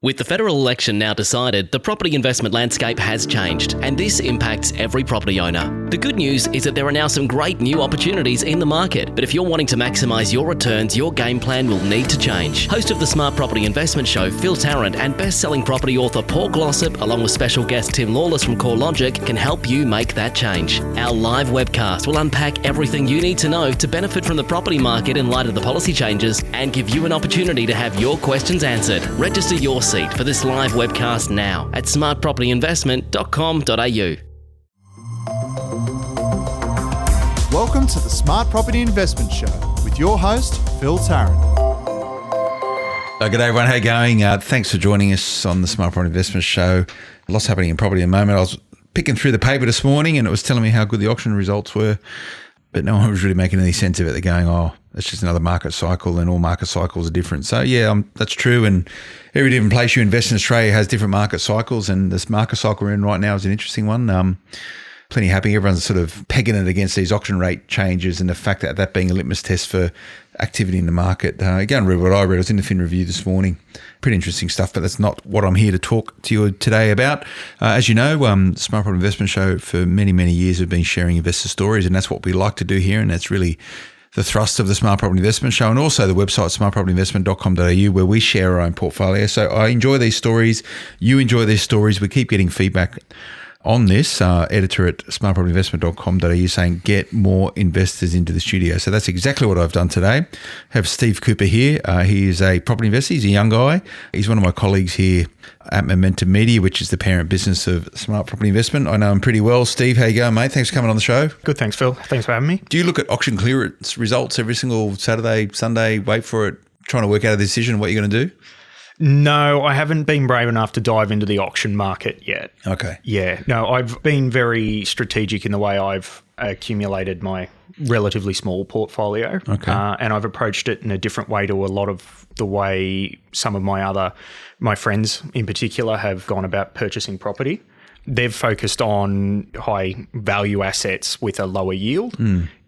With the federal election now decided, the property investment landscape has changed, and this impacts every property owner. The good news is that there are now some great new opportunities in the market, but if you're wanting to maximise your returns, your game plan will need to change. Host of the Smart Property Investment Show, Phil Tarrant, and best-selling property author Paul Glossop, along with special guest Tim Lawless from CoreLogic, can help you make that change. Our live webcast will unpack everything you need to know to benefit from the property market in light of the policy changes and give you an opportunity to have your questions answered. Register your seat for this live webcast now at smartpropertyinvestment.com.au. Welcome to the Smart Property Investment Show with your host, Phil Tarrant. Good day, everyone. How are you going? Thanks for joining us on the Smart Property Investment Show. Lots happening in property at the moment. I was picking through the paper this morning and it was telling me how good the auction results were, but no one was really making any sense of it. They're going, oh, it's just another market cycle and all market cycles are different. So yeah, that's true. And every different place you invest in Australia has different market cycles, and this market cycle we're in right now is an interesting one. Plenty happy. Everyone's sort of pegging it against these auction rate changes and the fact that being a litmus test for activity in the market. Again, read what I read. I was in the Fin Review this morning. Pretty interesting stuff, but that's not what I'm here to talk to you today about. As you know, Smart Property Investment Show for many, many years have been sharing investor stories, and that's what we like to do here, and that's really the thrust of the Smart Property Investment Show, and also the website smartpropertyinvestment.com.au, where we share our own portfolio. So I enjoy these stories. You enjoy these stories. We keep getting feedback on this, editor at smartpropertyinvestment.com.au saying get more investors into the studio. So that's exactly what I've done today. I have Steve Kuper here. He is a property investor. He's a young guy. He's one of my colleagues here at Momentum Media, which is the parent business of Smart Property Investment. I know him pretty well. Steve, how you going, mate? Thanks for coming on the show. Good, thanks, Phil. Thanks for having me. Do you look at auction clearance results every single Saturday, Sunday, wait for it, trying to work out a decision what you're going to do? No, I haven't been brave enough to dive into the auction market yet. Okay. Yeah. No, I've been very strategic in the way I've accumulated my relatively small portfolio. Okay. And I've approached it in a different way to a lot of the way some of my friends in particular have gone about purchasing property. They've focused on high value assets with a lower yield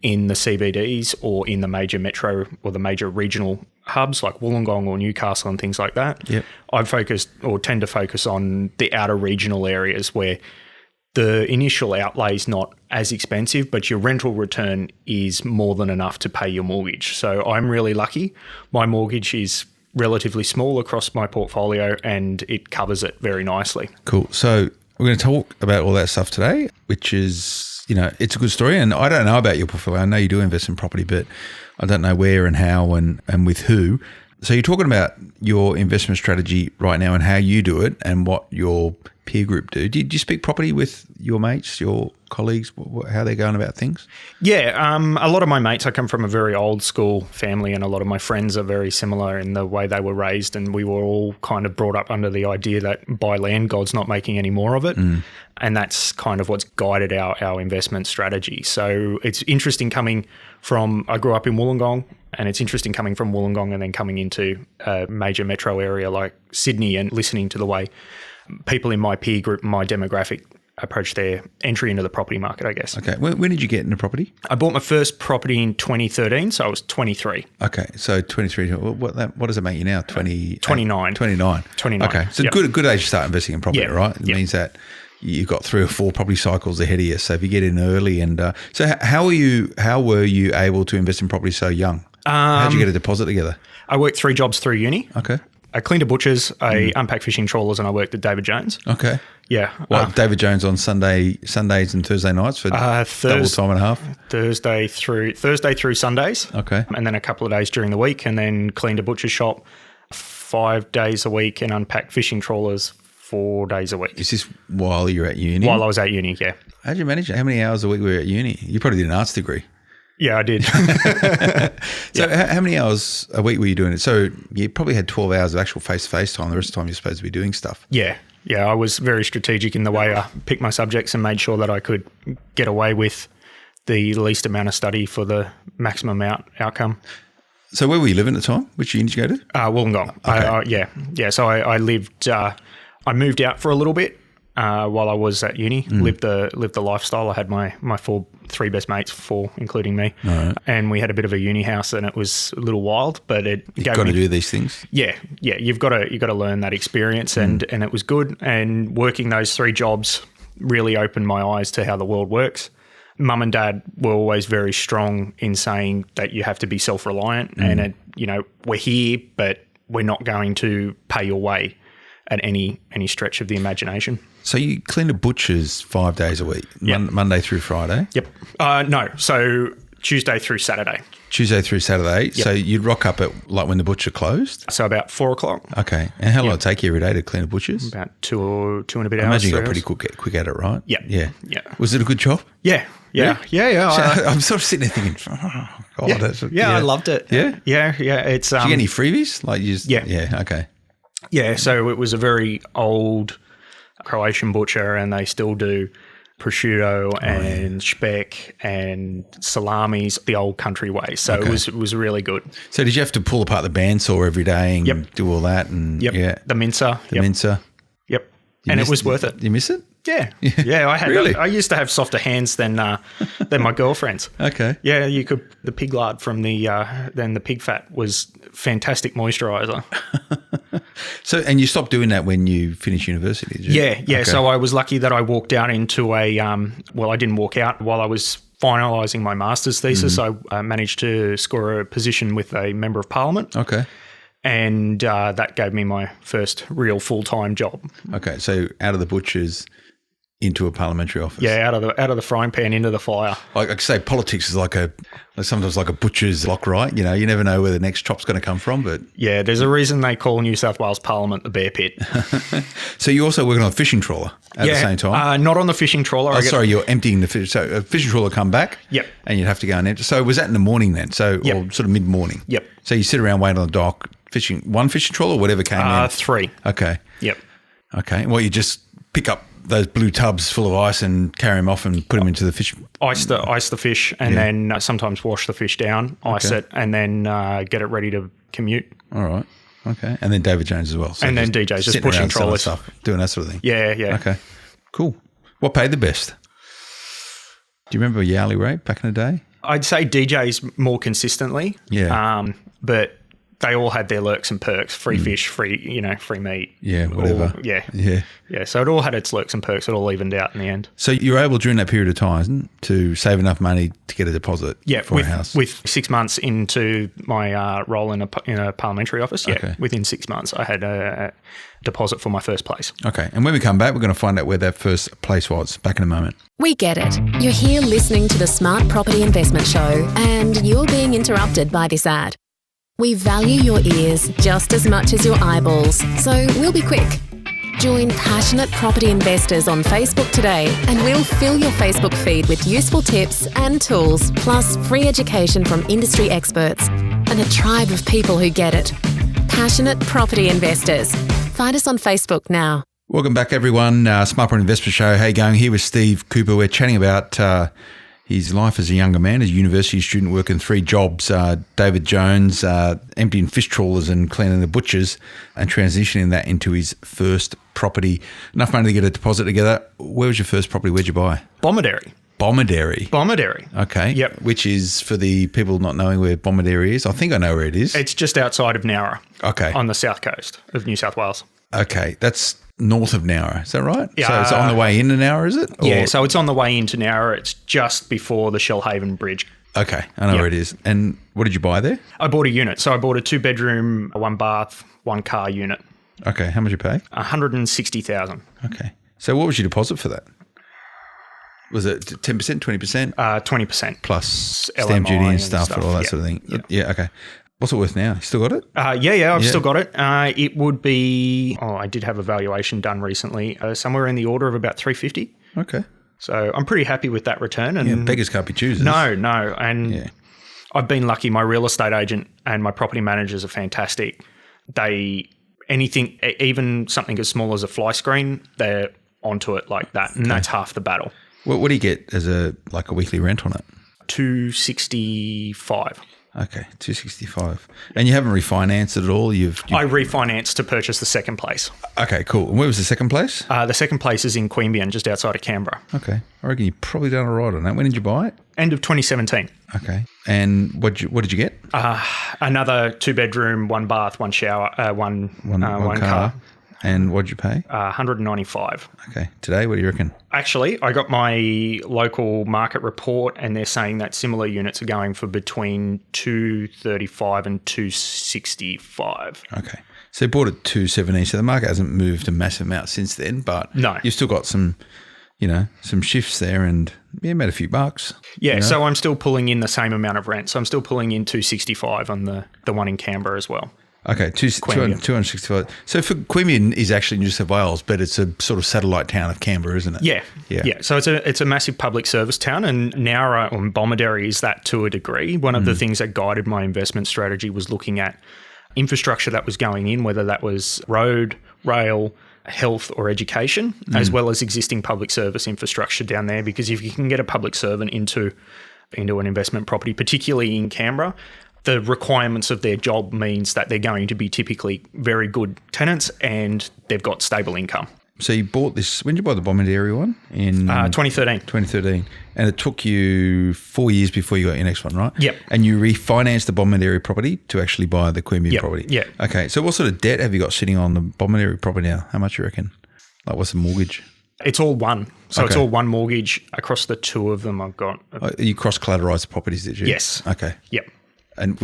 in the CBDs or in the major metro or the major regional hubs like Wollongong or Newcastle and things like that. Yep. I've focused or tend to focus on the outer regional areas where the initial outlay is not as expensive, but your rental return is more than enough to pay your mortgage. So I'm really lucky. My mortgage is relatively small across my portfolio and it covers it very nicely. Cool. So we're going to talk about all that stuff today, which is, it's a good story. And I don't know about your portfolio. I know you do invest in property, but I don't know where and how and with who. So you're talking about your investment strategy right now and how you do it and what your peer group do. Do you speak property with your mates, your colleagues, how they're going about things? Yeah, a lot of my mates, I come from a very old school family, and a lot of my friends are very similar in the way they were raised, and we were all kind of brought up under the idea that buy land, God's not making any more of it. And that's kind of what's guided our investment strategy. So it's interesting coming from, I grew up in Wollongong, and it's interesting coming from Wollongong and then coming into a major metro area like Sydney and listening to the way people in my peer group, my demographic, approach their entry into the property market, I guess. Okay. When did you get into property? I bought my first property in 2013, so I was 23. Okay. So 23, what does it make you now? 29. 29. Okay. So yep. good age to start investing in property, Yeah. right? It means that you've got 3 or 4 property cycles ahead of you. So if you get in early and so how were you able to invest in property so young? How'd you get a deposit together? I worked 3 jobs through uni. Okay. I cleaned a butcher's, I unpacked fishing trawlers, and I worked at David Jones. Okay. Yeah. David Jones on Sundays and Thursday nights for double time and a half? Thursday through Sundays. Okay. And then a couple of days during the week, and then cleaned a butcher's shop 5 days a week and unpacked fishing trawlers 4 days a week. Is this while you're at uni? While I was at uni, yeah. How'd you manage it? How many hours a week were you at uni? You probably did an arts degree. Yeah, I did. So how many hours a week were you doing it? So you probably had 12 hours of actual face-to-face time. The rest of the time you're supposed to be doing stuff. Yeah. I was very strategic in the way I picked my subjects and made sure that I could get away with the least amount of study for the maximum outcome. So where were you living at the time? Which uni did you go to? Wollongong. Okay. Yeah. So I lived, I moved out for a little bit while I was at uni. Lived the lifestyle. I had my three best mates, 4 including me, and we had a bit of a uni house, and it was a little wild, but you've got to do these things. Yeah. You've got to learn that experience, and it was good. And working those 3 jobs really opened my eyes to how the world works. Mum and Dad were always very strong in saying that you have to be self-reliant, and we're here, but we're not going to pay your way at any stretch of the imagination. So you clean a butcher's 5 days a week, Monday through Friday? Yep. No, so Tuesday through Saturday. Tuesday through Saturday. Yep. So you'd rock up at like when the butcher closed? So about 4 o'clock. Okay. And how long did it take you every day to clean a butcher's? About two and a bit I hours. imagine you got pretty quick at it, right? Yeah. Yeah. Yeah. Was it a good job? Yeah. Really? Yeah. I'm sort of sitting there thinking, oh, God. Yeah, I loved it. Yeah? Yeah. It's, Did you get any freebies? Like you just, Yeah. Yeah, okay. Yeah, so it was a very old Croatian butcher, and they still do prosciutto and speck and salamis the old country way. So it was really good. So did you have to pull apart the bandsaw every day and do all that? And The mincer. The mincer. Yep. And it was worth it. You miss it? Yeah. Yeah, I had. Really? I used to have softer hands than my girlfriend's. Okay. Yeah, you could. The pig lard from the pig fat was fantastic moisturizer. So, and you stopped doing that when you finished university, did you? Yeah. Okay. So I was lucky that I walked out into I didn't walk out while I was finalising my master's thesis. I managed to score a position with a member of parliament. Okay. And that gave me my first real full-time job. Okay. So out of the butcher's into a parliamentary office. Yeah, out of the frying pan into the fire. Like I say, politics is sometimes like a butcher's block, right? You know, you never know where the next chop's going to come from. But yeah, there's a reason they call New South Wales Parliament the bear pit. So you also working on a fishing trawler at the same time? Not on the fishing trawler. You're emptying the fish. So a fishing trawler come back. Yep. And you'd have to go and empty. So was that in the morning then? So or sort of mid-morning? Yep. So you sit around waiting on the dock, fishing one fishing trawler or whatever came in? 3. Okay. Yep. Okay. Well, you just pick up those blue tubs full of ice and carry them off and put them into the fish. Ice the fish, and then sometimes wash the fish down, ice it, and then get it ready to commute. All right. Okay. And then David Jones as well. So and then DJ's just pushing around, selling trawlers. stuff, doing that sort of thing. Yeah. Okay. Cool. What paid the best? Do you remember a hourly rate back in the day? I'd say DJs more consistently. Yeah. But they all had their lurks and perks, free fish, free meat. Yeah, whatever. Yeah. So it all had its lurks and perks. It all evened out in the end. So you were able during that period of time to save enough money to get a deposit for a house? With 6 months into my role in a parliamentary office, within 6 months I had a deposit for my first place. Okay. And when we come back, we're going to find out where that first place was. Back in a moment. We get it. You're here listening to the Smart Property Investment Show, and you're being interrupted by this ad. We value your ears just as much as your eyeballs, so we'll be quick. Join passionate property investors on Facebook today, and we'll fill your Facebook feed with useful tips and tools, plus free education from industry experts and a tribe of people who get it. Passionate property investors. Find us on Facebook now. Welcome back, everyone. Smart Property Investment Show. How you going? Here with Steve Kuper. We're chatting about his life as a younger man, as a university student working 3 jobs, David Jones, emptying fish trawlers and cleaning the butchers, and transitioning that into his first property. Enough money to get a deposit together. Where was your first property? Where'd you buy? Bomaderry. Okay. Yep. Which is, for the people not knowing where Bomaderry is, I think I know where it is. It's just outside of Nowra. Okay. On the south coast of New South Wales. Okay. That's north of Nowra. Is that right? Yeah. So it's on the way into Nowra, is it? Yeah. So it's on the way into Nowra. It's just before the Shellhaven Bridge. Okay. I know where it is. And what did you buy there? I bought a unit. So I bought a 2-bedroom, 1-bath, 1-car unit. Okay. How much did you pay? $160,000. Okay. So what was your deposit for that? Was it 10%, 20%? 20%. Plus stamp LMI duty and stuff and all that sort of thing. Yep. Yeah, okay. What's it worth now? You still got it? I've still got it. It would be, I did have a valuation done recently, somewhere in the order of about $350,000. Okay. So I'm pretty happy with that return. And beggars can't be choosers. No. And I've been lucky. My real estate agent and my property managers are fantastic. Anything, even something as small as a fly screen, they're onto it like that. And that's half the battle. What do you get as a weekly rent on it? $265. Okay, 265. And you haven't refinanced it at all? I refinanced to purchase the second place. Okay, cool. And where was the second place? The second place is in Queanbeyan, just outside of Canberra. Okay. I reckon you've probably done all right on that. When did you buy it? End of 2017. Okay. And what did you get? Another 2-bedroom, 1 bath, 1 shower, one car. And what did you pay? 195. Okay. Today, what do you reckon? Actually, I got my local market report and they're saying that similar units are going for between 235 and 265. Okay. So you bought it 270. So the market hasn't moved a massive amount since then, but no, you've still got some shifts there and made a few bucks. Yeah, so I'm still pulling in the same amount of rent. So I'm still pulling in 265 on the one in Canberra as well. Okay, 265. So for Queanbeyan is actually New South Wales, but it's a sort of satellite town of Canberra, isn't it? Yeah. So it's a massive public service town, and Nowra or Bomaderry is that to a degree. One of the things that guided my investment strategy was looking at infrastructure that was going in, whether that was road, rail, health or education, as well as existing public service infrastructure down there. Because if you can get a public servant into an investment property, particularly in Canberra, the requirements of their job means that they're going to be typically very good tenants and they've got stable income. So you bought this, when did you buy the Bomaderry one? In 2013. 2013. And it took you 4 years before you got your next one, right? Yep. And you refinanced the Bomaderry property to actually buy the Queanbeyan property? Yeah. Okay. So what sort of debt have you got sitting on the Bomaderry property now? How much you reckon? Like what's the mortgage? It's all one. So Okay. it's all one mortgage. Across the two of them I've got. You cross-collateralised the properties, did you? Yes. Okay. Yep. And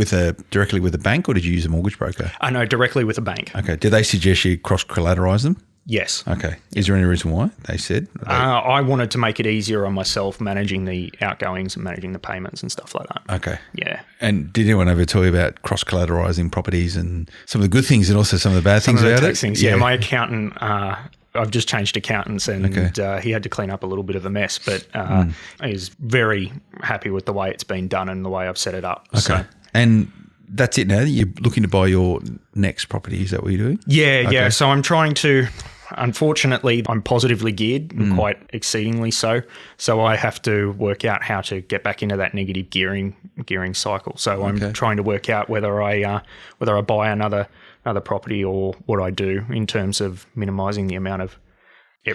directly with a bank, or did you use a mortgage broker? I know, directly with a bank. Okay. Did they suggest you cross-collateralise them? Yes. Okay. Is there any reason why they said? I wanted to make it easier on myself managing the outgoings and managing the payments and stuff like that. Okay. Yeah. And did anyone ever tell you about cross-collateralising properties and some of the good things and also some of the bad things about it? Things, yeah. My accountant, I've just changed accountants and he had to clean up a little bit of a mess, but he's very happy with the way it's been done and the way I've set it up. Okay. So. And that's it now? You're looking to buy your next property. Is that what you're doing? Yeah. So I'm trying to, unfortunately, I'm positively geared, quite exceedingly so. So I have to work out how to get back into that negative gearing cycle. So I'm trying to work out whether I buy another property or what I do in terms of minimising the amount of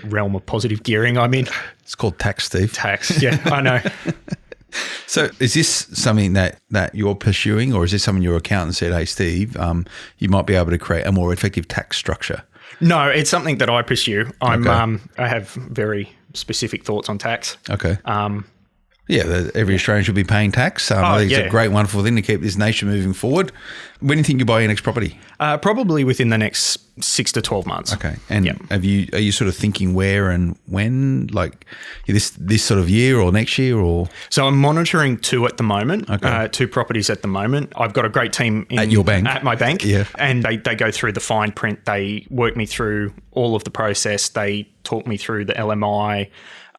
realm of positive gearing I'm in. It's called tax, Steve. Tax, yeah, I know. So is this something that you're pursuing, or is this something your accountant said, hey, Steve, you might be able to create a more effective tax structure? No, it's something that I pursue. I have very specific thoughts on tax. Okay. Every Australian should be paying tax. I think it's a great, wonderful thing to keep this nation moving forward. When do you think you buy your next property? Probably within the next 6 to 12 months. Okay. And are you sort of thinking where and when, like this sort of year or next year or? So I'm monitoring 2 at the moment, 2 properties at the moment. I've got a great team at your bank. At my bank. Yeah. And they go through the fine print. They work me through all of the process. They talk me through the LMI,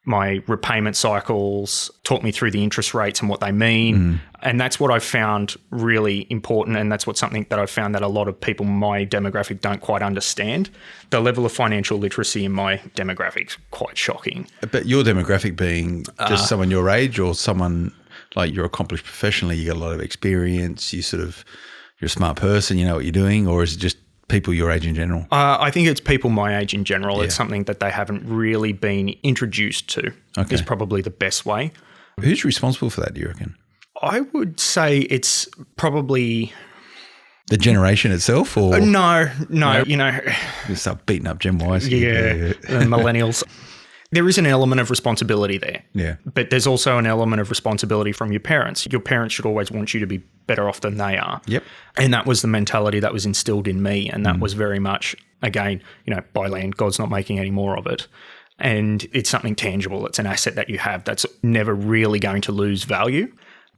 my repayment cycles, talk me through the interest rates and what they mean. And that's what I've found really important. And that's something that I've found that a lot of people in my demographic don't quite understand. The level of financial literacy in my demographic is quite shocking. But your demographic being just someone your age or someone like you're accomplished professionally, you got a lot of experience, you're a smart person, you know what you're doing, or is it just people your age in general? I think it's people my age in general. Yeah. It's something that they haven't really been introduced to is probably the best way. Who's responsible for that, do you reckon? I would say it's probably the generation itself, or no. You know, you start beating up Gen Y. The millennials. There is an element of responsibility there. Yeah. But there's also an element of responsibility from your parents. Your parents should always want you to be better off than they are. Yep. And that was the mentality that was instilled in me. And that was very much, again, buy land, God's not making any more of it. And it's something tangible. It's an asset that you have that's never really going to lose value.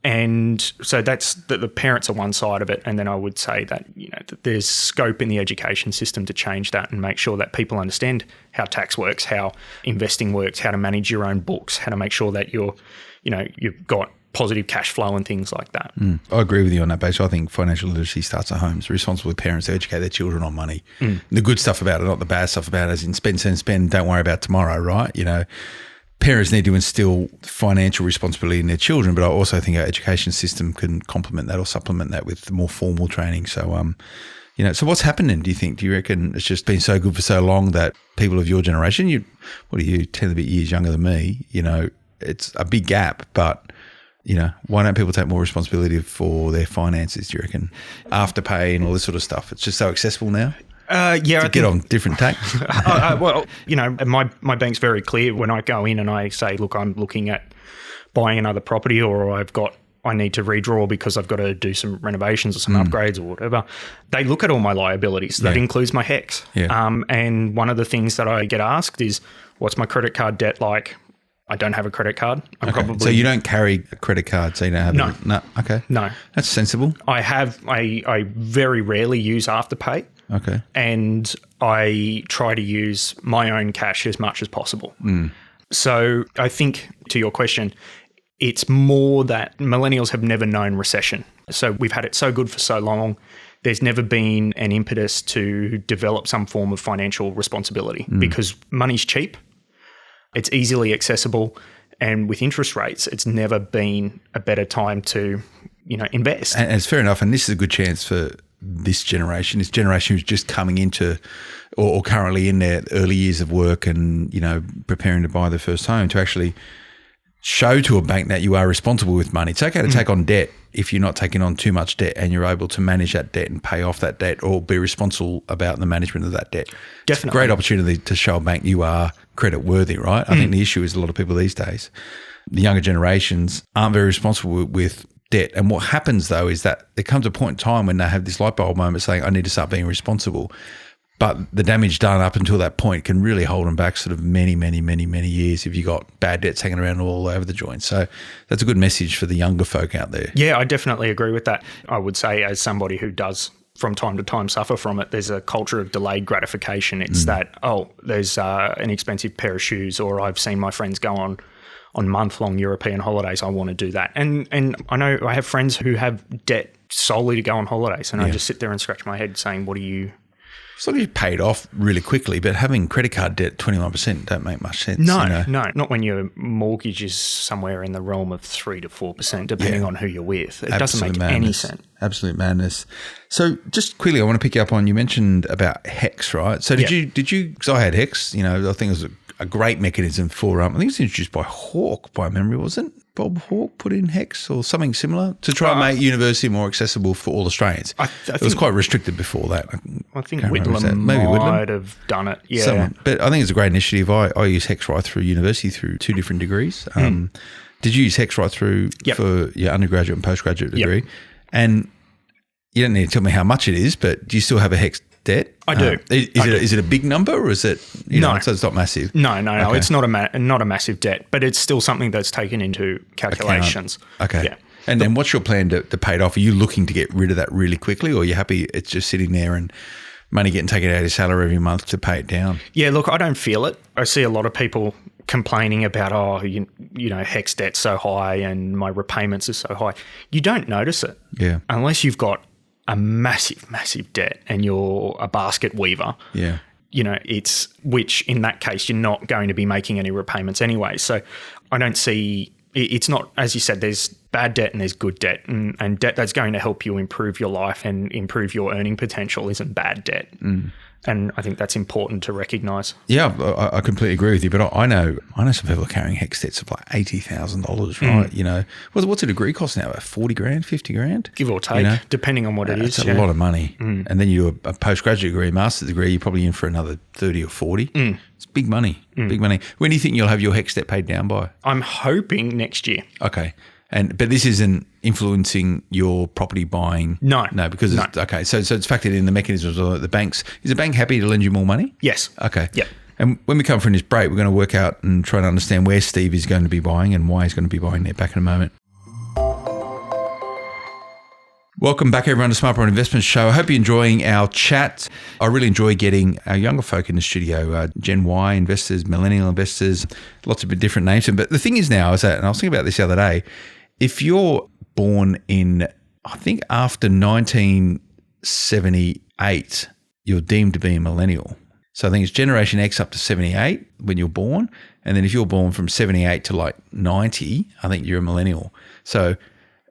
And so that's the parents are one side of it. And then I would say that, that there's scope in the education system to change that and make sure that people understand how tax works, how investing works, how to manage your own books, how to make sure that you've got positive cash flow and things like that. I agree with you on that basis. I think financial literacy starts at home. It's responsible for parents to educate their children on money. The good stuff about it, not the bad stuff about it, as in spend, don't worry about tomorrow, right? parents need to instill financial responsibility in their children, but I also think our education system can complement that or supplement that with more formal training. So, so what's happening, do you think? Do you reckon it's just been so good for so long that people of your generation, 10 a bit years younger than me, it's a big gap, but, why don't people take more responsibility for their finances, do you reckon? Afterpay and all this sort of stuff. It's just so accessible now. I get on different tack. Well, my bank's very clear when I go in and I say, look, I'm looking at buying another property, or I need to redraw because I've got to do some renovations or some upgrades or whatever. They look at all my liabilities. That includes my HECS. Yeah. And one of the things that I get asked is, what's my credit card debt like? I don't have a credit card. So you don't carry a credit card, so you don't have No. Okay. No. That's sensible. I very rarely use Afterpay. Okay. And I try to use my own cash as much as possible. So I think, to your question, it's more that millennials have never known recession. So we've had it so good for so long. There's never been an impetus to develop some form of financial responsibility because money's cheap. It's easily accessible. And with interest rates, it's never been a better time to, invest. And it's fair enough. And this is a good chance for this generation who's just coming into or currently in their early years of work and, preparing to buy their first home to actually show to a bank that you are responsible with money. It's okay to take on debt if you're not taking on too much debt and you're able to manage that debt and pay off that debt or be responsible about the management of that debt. Definitely. It's a great opportunity to show a bank you are credit worthy, right? I think the issue is a lot of people these days, the younger generations aren't very responsible with debt. And what happens though is that there comes a point in time when they have this light bulb moment saying, I need to start being responsible. But the damage done up until that point can really hold them back sort of many, many, many, many years if you've got bad debts hanging around all over the joint. So that's a good message for the younger folk out there. Yeah, I definitely agree with that. I would say, as somebody who does from time to time suffer from it, there's a culture of delayed gratification. It's that, there's an expensive pair of shoes, or I've seen my friends go on month-long European holidays. I want to do that. And I know I have friends who have debt solely to go on holidays, and I just sit there and scratch my head saying, what do you... As long as you paid off really quickly, but having credit card debt 21% don't make much sense. No, not when your mortgage is somewhere in the realm of 3 to 4%, depending on who you're with. It doesn't make any sense. Absolute madness. So just quickly, I want to pick you up on, you mentioned about HECS, right? So did you, because I had HECS, I think it was a great mechanism for, I think it was introduced by Hawke by memory, wasn't it? Bob Hawke put in HECS or something similar to try and make university more accessible for all Australians. I think it was quite restricted before that. I think Whitlam might have done it. Yeah. But I think it's a great initiative. I use HECS right through university through 2 different degrees. Did you use HECS right through for your undergraduate and postgraduate degree? Yep. And you don't need to tell me how much it is, but do you still have a HECS debt? I do. Is it a big number, or is it? No, so it's not massive. No. Okay. It's not a massive debt, but it's still something that's taken into calculations. Okay. Yeah. And then what's your plan to pay it off? Are you looking to get rid of that really quickly, or are you happy it's just sitting there and money getting taken out of your salary every month to pay it down? Yeah. Look, I don't feel it. I see a lot of people complaining about, HECS debt's so high and my repayments are so high. You don't notice it. Yeah. Unless you've got a massive, massive debt and you're a basket weaver. Yeah. Which in that case, you're not going to be making any repayments anyway. So I don't see, it's not, as you said, there's bad debt and there's good debt, and debt that's going to help you improve your life and improve your earning potential isn't bad debt. And I think that's important to recognise. Yeah, I completely agree with you. But I know some people are carrying HECS debts of like $80,000, right? What's a degree cost now? About 40 grand, 50 grand? Give or take, depending on what it is. It's a lot of money. And then you do a postgraduate degree, master's degree, you're probably in for another 30 or 40. It's big money, big money. When do you think you'll have your HECS debt paid down by? I'm hoping next year. Okay. But this isn't influencing your property buying? No. Because it's, okay, so it's factored in the mechanisms of the banks. Is the bank happy to lend you more money? Yes. Okay. Yep. And when we come from this break, we're going to work out and try to understand where Steve is going to be buying and why he's going to be buying there. Back in a moment. Welcome back, everyone, to Smart Property Investment Show. I hope you're enjoying our chat. I really enjoy getting our younger folk in the studio, Gen Y investors, millennial investors, lots of different names. But the thing is now is that, and I was thinking about this the other day, if you're born in, I think after 1978, you're deemed to be a millennial. So I think it's Generation X up to 78 when you're born. And then if you're born from 78 to like 90, I think you're a millennial. So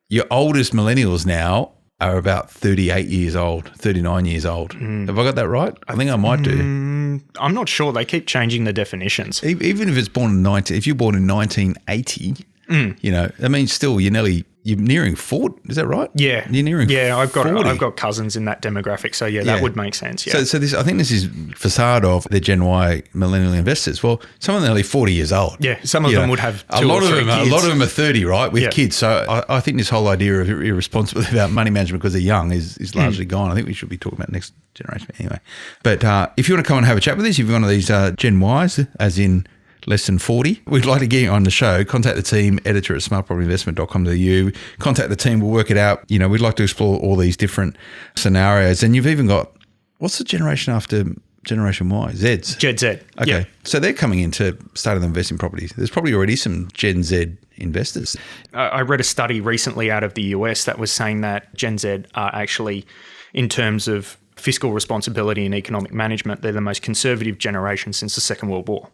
your oldest millennials now are about 38 years old, 39 years old. Have I got that right? I think I might do. I'm not sure. They keep changing the definitions. Even if it's born in if you're born in 1980, I mean, still you're nearing 40. Is that right? Yeah, you're nearing. Yeah, 40. I've got cousins in that demographic, so that would make sense. Yeah. So this, I think this is facade of the Gen Y millennial investors. Well, some of them are nearly 40 years old. Yeah, some of them would have a lot of them. kids. A lot of them are 30, right, with kids. So I think this whole idea of irresponsibility about money management because they're young is largely gone. I think we should be talking about next generation anyway. But if you want to come and have a chat with us, if you're one of these Gen Ys, as in less than 40, we'd like to get you on the show. Contact the team, editor at smartpropertyinvestment.com.au. Contact the team, we'll work it out. We'd like to explore all these different scenarios. And you've even got, what's the generation after Generation Y? Zs? Gen Z. Okay. Yeah. So they're coming into starting to invest in properties. There's probably already some Gen Z investors. I read a study recently out of the US that was saying that Gen Z are actually, in terms of fiscal responsibility and economic management, they're the most conservative generation since the Second World War.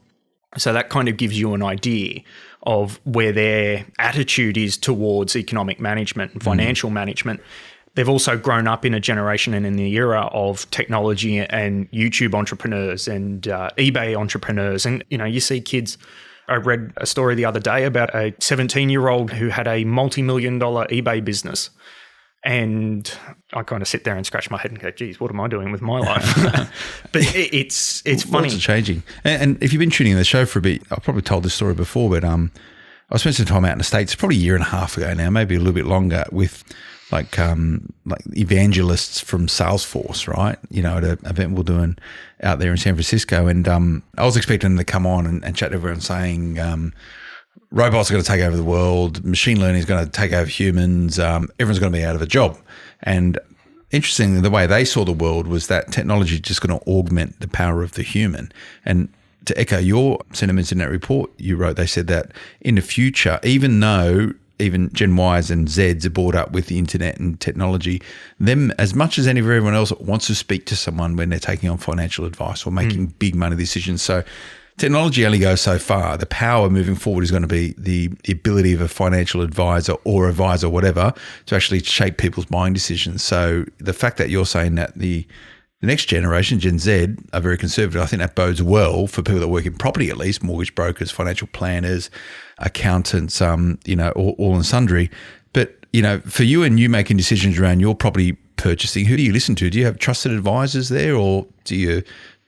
So that kind of gives you an idea of where their attitude is towards economic management and financial management. They've also grown up in a generation and in the era of technology and YouTube entrepreneurs and eBay entrepreneurs. And, you see kids. I read a story the other day about a 17-year-old who had a multi-million-dollar eBay business. And I kind of sit there and scratch my head and go, geez, what am I doing with my life? But it's funny. Lots are changing. And if you've been tuning in the show for a bit, I've probably told this story before, but I spent some time out in the States, probably a year and a half ago now, maybe a little bit longer, with like evangelists from Salesforce, right? At an event we're doing out there in San Francisco. And I was expecting them to come on and chat to everyone saying, robots are going to take over the world. Machine learning is going to take over humans. Everyone's going to be out of a job. And interestingly, the way they saw the world was that technology is just going to augment the power of the human. And to echo your sentiments in that report you wrote, they said that in the future, even though even Gen Ys and Zs are brought up with the internet and technology, them, as much as everyone else, wants to speak to someone when they're taking on financial advice or making big money decisions. So technology only goes so far. The power moving forward is going to be the ability of a financial advisor or advisor, whatever, to actually shape people's buying decisions. So the fact that you're saying that the next generation, Gen Z, are very conservative, I think that bodes well for people that work in property, at least, mortgage brokers, financial planners, accountants, all and sundry. But, for you and you making decisions around your property purchasing, who do you listen to? Do you have trusted advisors there, or do you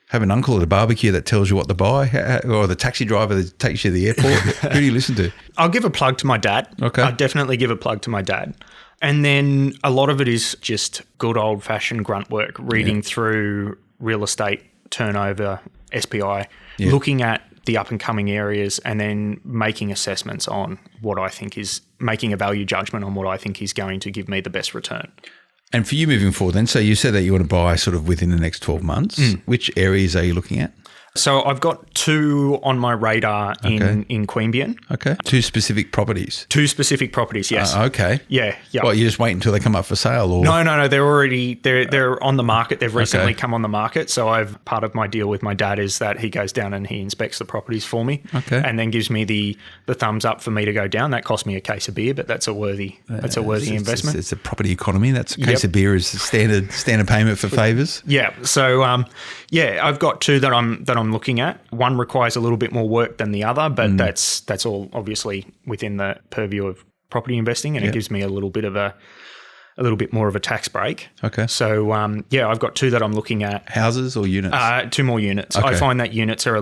have an uncle at a barbecue that tells you what to buy, or the taxi driver that takes you to the airport? Who do you listen to? I'll give a plug to my dad. Okay. I definitely give a plug to my dad. And then a lot of it is just good old-fashioned grunt work, reading through real estate turnover, SPI, looking at the up-and-coming areas, and then making assessments on what I think is making a value judgment on what I think is going to give me the best return. And for you moving forward then, so you said that you want to buy sort of within the next 12 months. Which areas are you looking at? So I've got 2 on my radar in Queanbeyan. Okay. 2 specific properties? 2 specific properties, yes. Okay. Yeah. Well, you just wait until they come up for sale? Or? No. They're already, they're on the market. They've recently come on the market. So part of my deal with my dad is that he goes down and he inspects the properties for me. Okay. And then gives me the thumbs up for me to go down. That cost me a case of beer, but that's a worthy investment. It's a property economy. That's a case of beer is standard payment for favours. Yeah. So I've got 2 that I'm looking at. One requires a little bit more work than the other, but that's all obviously within the purview of property investing, and it gives me a little bit more of a tax break. Okay. So I've got 2 that I'm looking at. Houses or units? 2 more units. Okay. I find that units are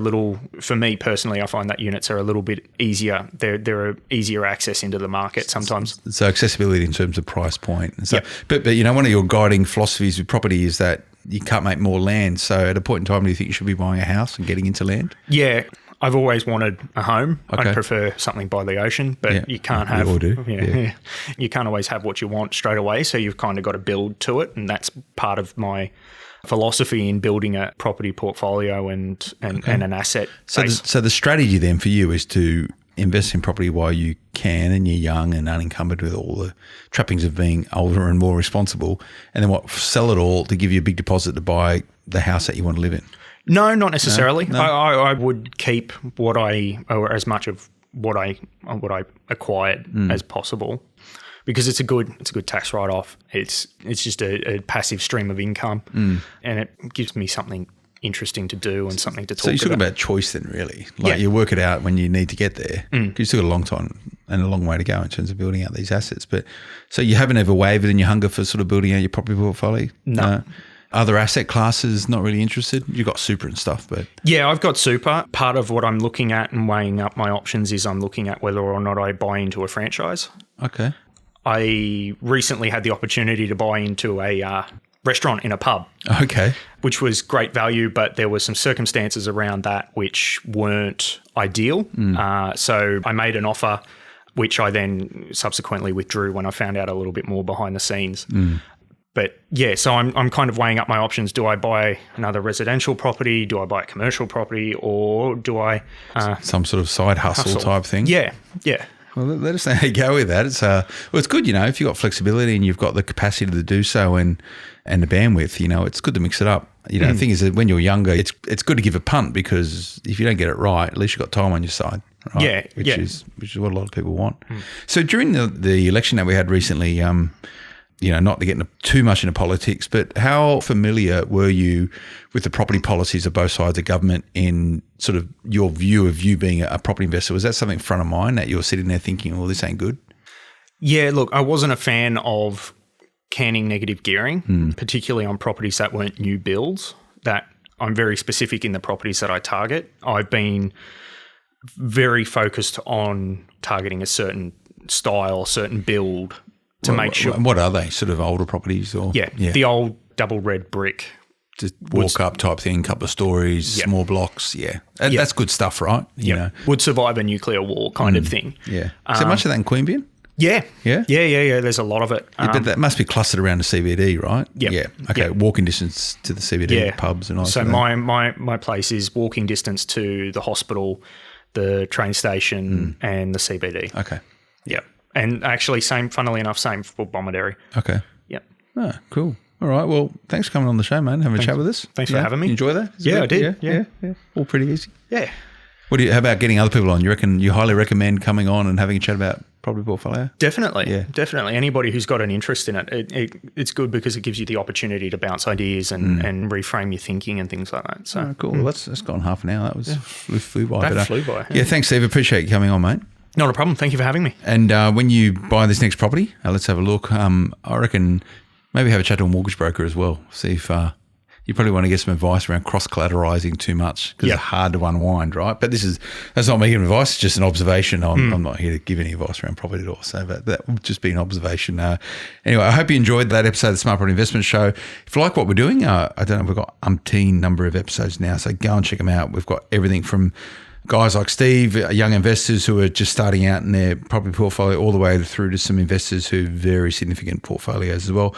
for me personally, I find that units are a little bit easier. They're easier access into the market sometimes. So accessibility in terms of price point. And so, but one of your guiding philosophies with property is that you can't make more land. So at a point in time, do you think you should be buying a house and getting into land? Yeah. I've always wanted a home. Okay. I'd prefer something by the ocean, but you can't have. We all do. Yeah. You can't always have what you want straight away. So you've kind of got to build to it, and that's part of my philosophy in building a property portfolio and an asset base. So the strategy then for you is to invest in property while you can, and you're young and unencumbered with all the trappings of being older and more responsible, and then sell it all to give you a big deposit to buy the house that you want to live in. No, not necessarily. No? I would keep or as much of what I acquired as possible, because it's a good tax write-off. It's just a passive stream of income, and it gives me something interesting to do and something to talk about. So you're talking about choice then, really. Like you work it out when you need to get there. Because you've still got a long time and a long way to go in terms of building out these assets. But so you haven't ever wavered in your hunger for sort of building out your property portfolio? No. Other asset classes, not really interested? You've got super and stuff, but... Yeah, I've got super. Part of what I'm looking at and weighing up my options is I'm looking at whether or not I buy into a franchise. Okay. I recently had the opportunity to buy into a restaurant in a pub. Okay. Which was great value, but there were some circumstances around that which weren't ideal. So I made an offer, which I then subsequently withdrew when I found out a little bit more behind the scenes. But yeah, so I'm kind of weighing up my options. Do I buy another residential property? Do I buy a commercial property? Or do I... some sort of side hustle type thing? Yeah. Well, let us know how you go with that. It's good, if you've got flexibility and you've got the capacity to do so and the bandwidth, it's good to mix it up. The thing is that when you're younger, it's good to give a punt, because if you don't get it right, at least you've got time on your side. Right? Which is what a lot of people want. So during the election that we had recently, not to get too much into politics, but how familiar were you with the property policies of both sides of government in sort of your view of you being a property investor? Was that something front of mind that you were sitting there thinking, well, this ain't good? Yeah, look, I wasn't a fan of canning negative gearing, particularly on properties that weren't new builds. That I'm very specific in the properties that I target. I've been very focused on targeting a certain style, certain build, to make sure. What are they? Sort of older properties, or the old double red brick, just walk up type thing, couple of stories, small blocks. That's good stuff, right? You know, would survive a nuclear war kind of thing. Yeah. Is there much of that in Queanbeyan? Yeah. Yeah. There's a lot of it. But that must be clustered around the CBD, right? Yeah. Okay. Walking distance to the CBD pubs and all. So my place is walking distance to the hospital, the train station, and the CBD. Okay. Yeah. And actually, funnily enough, same for Bomaderry. Okay. Yep. Oh, cool. All right. Well, thanks for coming on the show, man. Having a chat with us. Thanks for having me. You enjoy that? I did. Yeah. All pretty easy. Yeah. How about getting other people on? You reckon you highly recommend coming on and having a chat about property portfolio? Definitely. Yeah. Definitely. Anybody who's got an interest in it, it's good because it gives you the opportunity to bounce ideas and reframe your thinking and things like that. So cool. Well, that's gone half an hour. That was flew by. That flew by. Yeah. Thanks, Steve. Appreciate you coming on, mate. Not a problem. Thank you for having me. And when you buy this next property, let's have a look. I reckon maybe have a chat to a mortgage broker as well. See if you probably want to get some advice around cross-collateralising too much, because it's hard to unwind, right? But that's not me giving advice, it's just an observation. I'm not here to give any advice around property at all. So that would just be an observation. Anyway, I hope you enjoyed that episode of the Smart Property Investment Show. If you like what we're doing, I don't know, we've got umpteen number of episodes now, so go and check them out. We've got everything from guys like Steve, young investors who are just starting out in their property portfolio, all the way through to some investors who have very significant portfolios as well.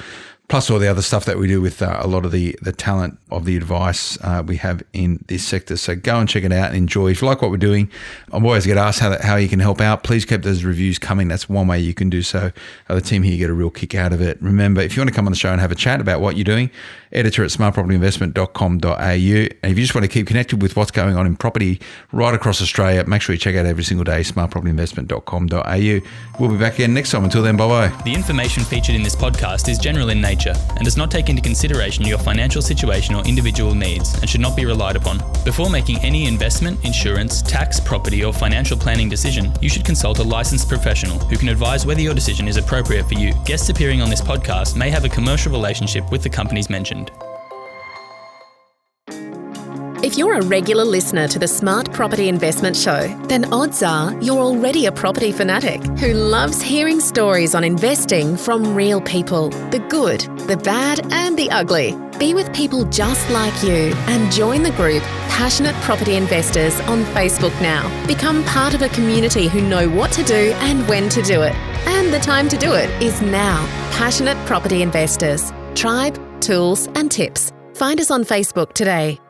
Plus all the other stuff that we do with a lot of the talent of the advice we have in this sector. So go and check it out and enjoy. If you like what we're doing, I always get asked how you can help out. Please keep those reviews coming. That's one way you can do so. The team here get a real kick out of it. Remember, if you want to come on the show and have a chat about what you're doing, editor at smartpropertyinvestment.com.au. And if you just want to keep connected with what's going on in property right across Australia, make sure you check out every single day, smartpropertyinvestment.com.au. We'll be back again next time. Until then, bye-bye. The information featured in this podcast is general in nature and does not take into consideration your financial situation or individual needs and should not be relied upon. Before making any investment, insurance, tax, property or financial planning decision, you should consult a licensed professional who can advise whether your decision is appropriate for you. Guests appearing on this podcast may have a commercial relationship with the companies mentioned. If you're a regular listener to the Smart Property Investment Show, then odds are you're already a property fanatic who loves hearing stories on investing from real people. The good, the bad and the ugly. Be with people just like you and join the group Passionate Property Investors on Facebook now. Become part of a community who know what to do and when to do it. And the time to do it is now. Passionate Property Investors. Tribe, tools and tips. Find us on Facebook today.